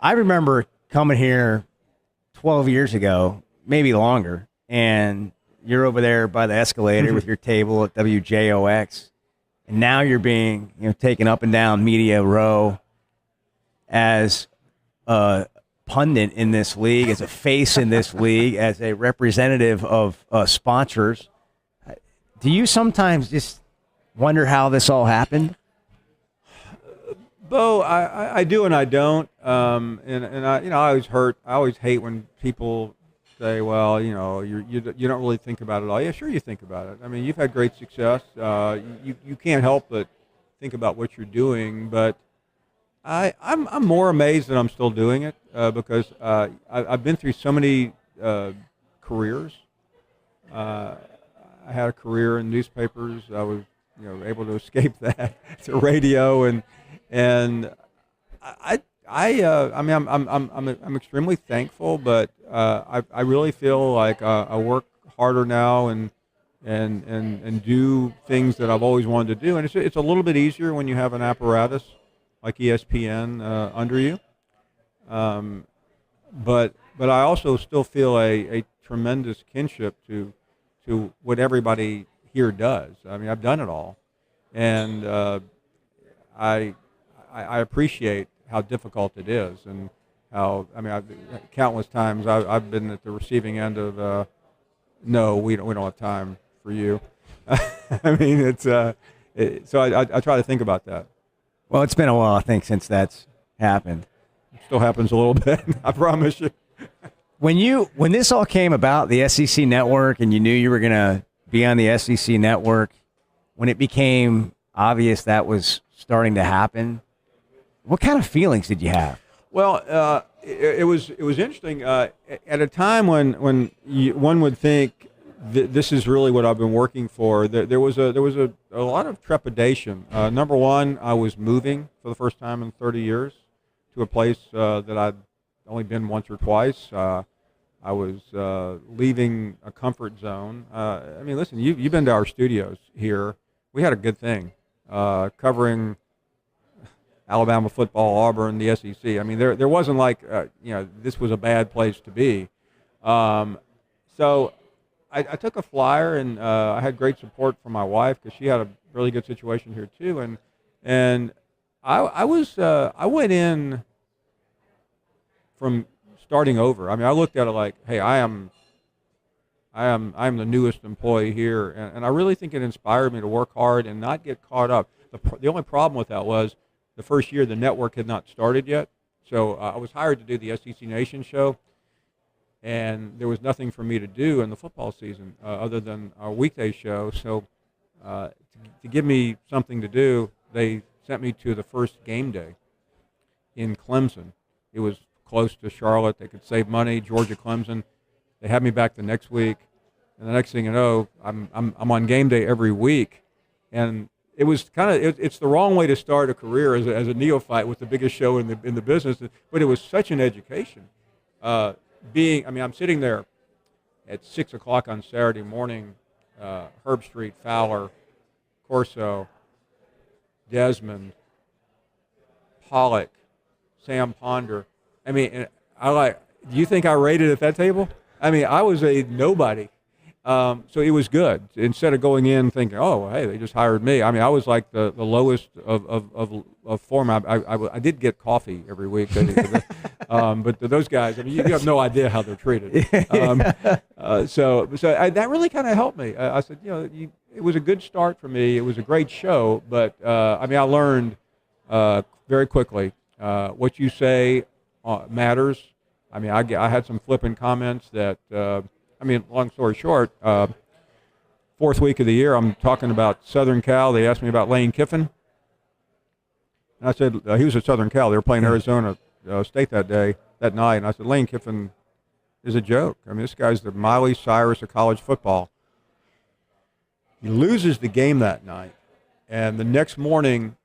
I remember coming here 12 years ago, maybe longer, and you're over there by the escalator with your table at WJOX, and now you're being taken up and down Media Row as a pundit in this league, as a face in this league, as a representative of sponsors. Do you sometimes just wonder how this all Bo, I do and I don't, and I always hate when people say, well, you don't really think about it all. Yeah, sure you think about it. I mean, you've had great success. You can't help but think about what you're doing, but I'm more amazed that I'm still doing it because I've been through so many careers. I had a career in newspapers. I was able to escape that to radio and I mean, I'm extremely thankful, but I really feel like I work harder now and do things that I've always wanted to do, and it's a little bit easier when you have an apparatus like ESPN under you. But I also still feel a tremendous kinship to what everybody here does. I mean, I've done it all, and I appreciate how difficult it is, and how countless times I've been at the receiving end of no, we don't have time for you. I mean, so I try to think about that. Well, it's been a while, I think, since that's happened. It still happens a little bit, I promise you. When this all came about, the SEC network, and you knew you were going to be on the SEC network, when it became obvious that was starting to happen, what kind of feelings did you have? Well, it was interesting. At a time when one would think this is really what I've been working for, there was a lot of trepidation. Number one, I was moving for the first time in 30 years to a place that I'd only been once or twice. I was leaving a comfort zone. I mean, listen, you've been to our studios here. We had a good thing covering Alabama football, Auburn, the SEC. I mean, there wasn't like this was a bad place to be. So I took a flyer, and I had great support from my wife because she had a really good situation here too. And I went in from starting over. I mean, I looked at it like, hey, I'm the newest employee here, and I really think it inspired me to work hard and not get caught up. The only problem with that was the first year the network had not started yet, so I was hired to do the SEC Nation show, and there was nothing for me to do in the football season other than our weekday show. So to give me something to do, they sent me to the first game day in Clemson. It was close to Charlotte. They could save money. Georgia, Clemson. They had me back the next week, and the next thing you know, I'm on game day every week, and it was it's the wrong way to start a career as a neophyte with the biggest show in the business, but it was such an education. I'm sitting there at 6 o'clock on Saturday morning, Herb Street, Fowler, Corso, Desmond, Pollock, Sam Ponder. I mean, do you think I rated at that table? I mean, I was a nobody. So it was good. Instead of going in thinking, oh, hey, they just hired me. I mean, I was like the lowest of form. I did get coffee every week. But those guys, I mean, you have no idea how they're treated. So that really kind of helped me. I said, it was a good start for me. It was a great show. But, I learned very quickly what you say matters. I mean, I had some flippant comments that long story short, fourth week of the year, I'm talking about Southern Cal. They asked me about Lane Kiffin. And I said, he was at Southern Cal. They were playing Arizona State that night. And I said, Lane Kiffin is a joke. I mean, this guy's the Miley Cyrus of college football. He loses the game that night. And the next morning,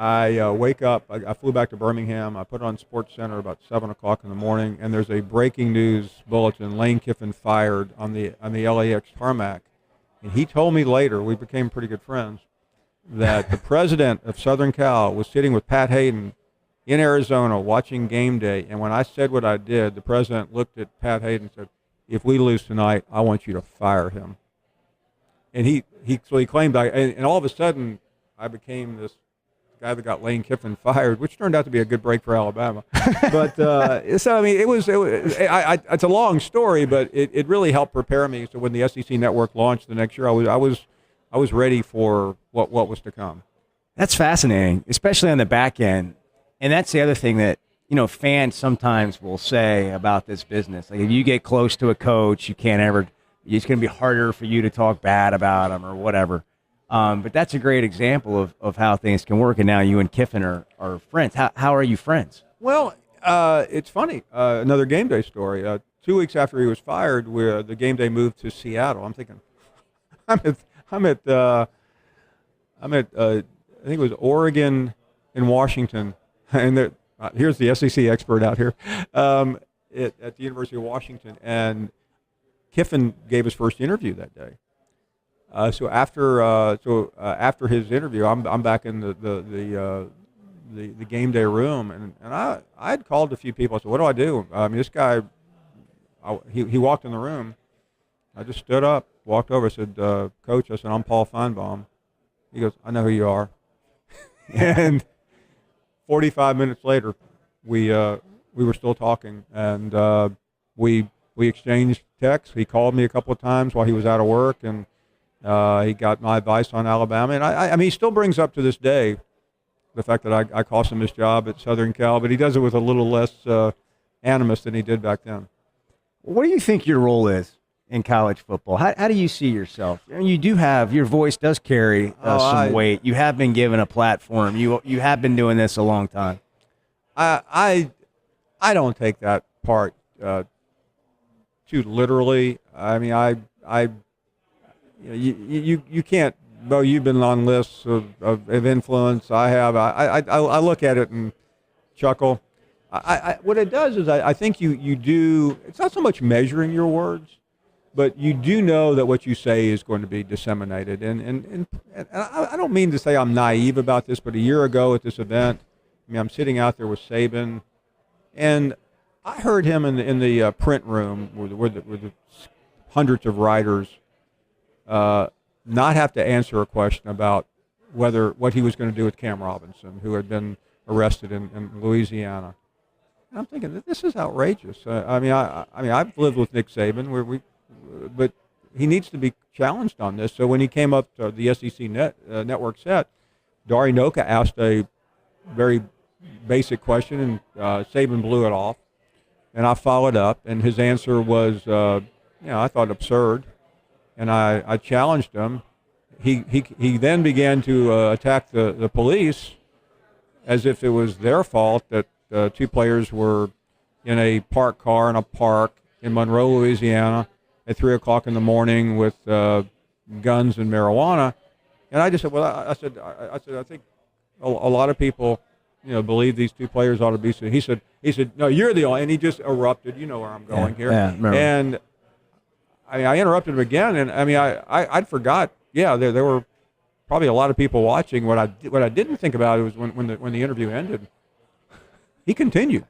I wake up. I flew back to Birmingham. I put on Sports Center about 7 o'clock in the morning, and there's a breaking news bulletin: Lane Kiffin fired on the LAX tarmac. And he told me later, we became pretty good friends, that the president of Southern Cal was sitting with Pat Hayden in Arizona watching game day, and when I said what I did, the president looked at Pat Hayden and said, "If we lose tonight, I want you to fire him." And he claimed and all of a sudden I became this guy that got Lane Kiffin fired, which turned out to be a good break for Alabama. But so I mean, it's a long story, but it really helped prepare me. So when the SEC network launched the next year, I was ready for what was to come. That's fascinating, especially on the back end. And that's the other thing that, fans sometimes will say about this business. Like if you get close to a coach, it's going to be harder for you to talk bad about them or whatever. But that's a great example of how things can work. And now you and Kiffin are friends. How are you friends? Well, it's funny. Another game day story. 2 weeks after he was fired, the game day moved to Seattle. I'm thinking, I'm at I think it was Oregon and Washington, and here's the SEC expert out here at the University of Washington, and Kiffin gave his first interview that day. So after his interview, I'm back in the game day room, and I had called a few people. I said, "What do I do?" I mean, this guy, he walked in the room. I just stood up, walked over, said, "Coach," I said, "I'm Paul Finebaum." He goes, "I know who you are." And 45 minutes later, we were still talking, and we exchanged texts. He called me a couple of times while he was out of work, and he got my advice on Alabama. And I mean, he still brings up to this day the fact that I cost him his job at Southern Cal, but he does it with a little less animus than he did back then. What do you think your role is in college football? How do you see yourself? I mean, you do have, your voice does carry some weight. You have been given a platform. You have been doing this a long time. I don't take that part too literally. I mean, you can't. Bo, you've been on lists of influence. I have. I look at it and chuckle. What it does is I think you do. It's not so much measuring your words, but you do know that what you say is going to be disseminated. And I don't mean to say I'm naive about this, but a year ago at this event, I mean, I'm sitting out there with Saban, and I heard him in the print room where the hundreds of writers not have to answer a question about what he was going to do with Cam Robinson, who had been arrested in Louisiana. And I'm thinking, this is outrageous. I mean, I've lived with Nick Saban, but he needs to be challenged on this. So when he came up to the SEC network set, Dari Noka asked a very basic question, and Saban blew it off. And I followed up, and his answer was, I thought absurd. And I challenged him. He then began to attack the police as if it was their fault that two players were in a parked car in a park in Monroe, Louisiana, at 3 o'clock in the morning with guns and marijuana. And I just said, I think a lot of people, believe these two players ought to be. He said, no, you're the only. And he just erupted. You know where I'm going here. Yeah, and I interrupted him again, and I'd forgot. Yeah, there were probably a lot of people watching. What I didn't think about was when the interview ended, he continued,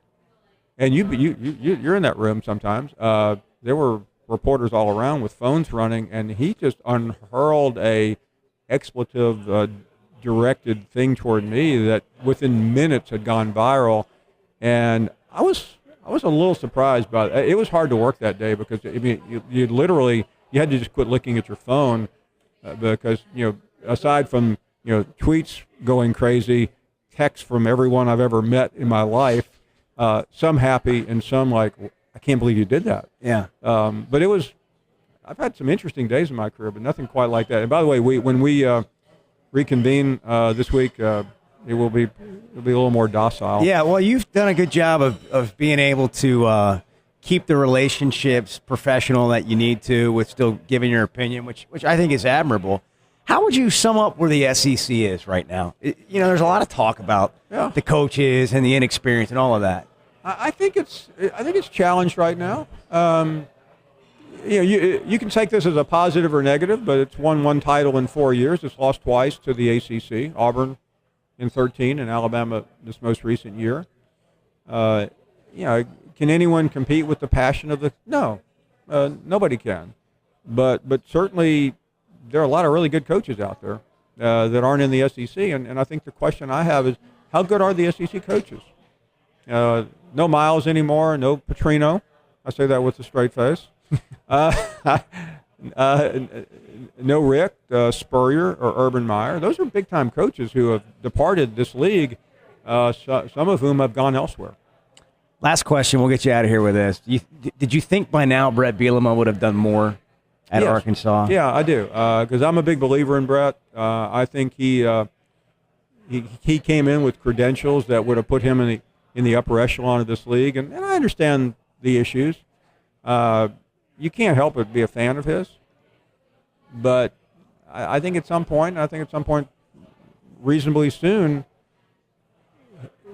and you're in that room sometimes. There were reporters all around with phones running, and he just unhurled a expletive directed thing toward me that within minutes had gone viral, and I was a little surprised by it. It was hard to work that day because I mean you literally had to just quit looking at your phone because aside from tweets going crazy, texts from everyone I've ever met in my life, some happy and some like, I can't believe you did that. Yeah. But I've had some interesting days in my career, but nothing quite like that. And by the way, when we reconvene this week, it'll be a little more docile. Yeah, well, you've done a good job of being able to keep the relationships professional that you need to with still giving your opinion, which I think is admirable. How would you sum up where the SEC is right now? There's a lot of talk about the coaches and the inexperience and all of that. I think it's challenged right now. You can take this as a positive or negative, but it's won one title in 4 years. It's lost twice to the ACC. Auburn in 13 and Alabama this most recent year. Can anyone compete with the passion of the? No, nobody can. But certainly there are a lot of really good coaches out there that aren't in the SEC, and I think the question I have is, how good are the SEC coaches? No Miles anymore, no Petrino. I say that with a straight face. No Rick, Spurrier, or Urban Meyer. Those are big-time coaches who have departed this league, some of whom have gone elsewhere. Last question. We'll get you out of here with this. Did you think by now Brett Bielema would have done more at Arkansas? Yeah, I do, because I'm a big believer in Brett. I think he came in with credentials that would have put him in the upper echelon of this league, and I understand the issues. You can't help but be a fan of his, but I think at some point, reasonably soon,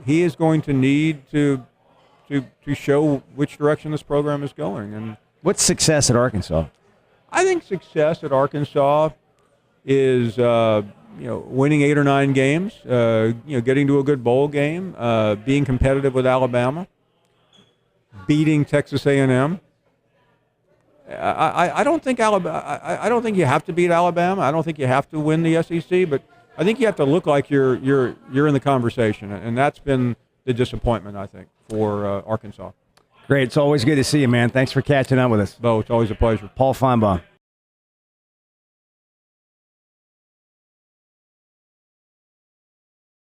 he is going to need to show which direction this program is going. And what's success at Arkansas? I think success at Arkansas is winning 8 or 9 games, getting to a good bowl game, being competitive with Alabama, beating Texas A&M. I don't think Alabama. I don't think you have to beat Alabama. I don't think you have to win the SEC, but I think you have to look like you're in the conversation, and that's been the disappointment, I think, for Arkansas. Great. It's always good to see you, man. Thanks for catching up with us. Bo, it's always a pleasure. Paul Finebaum.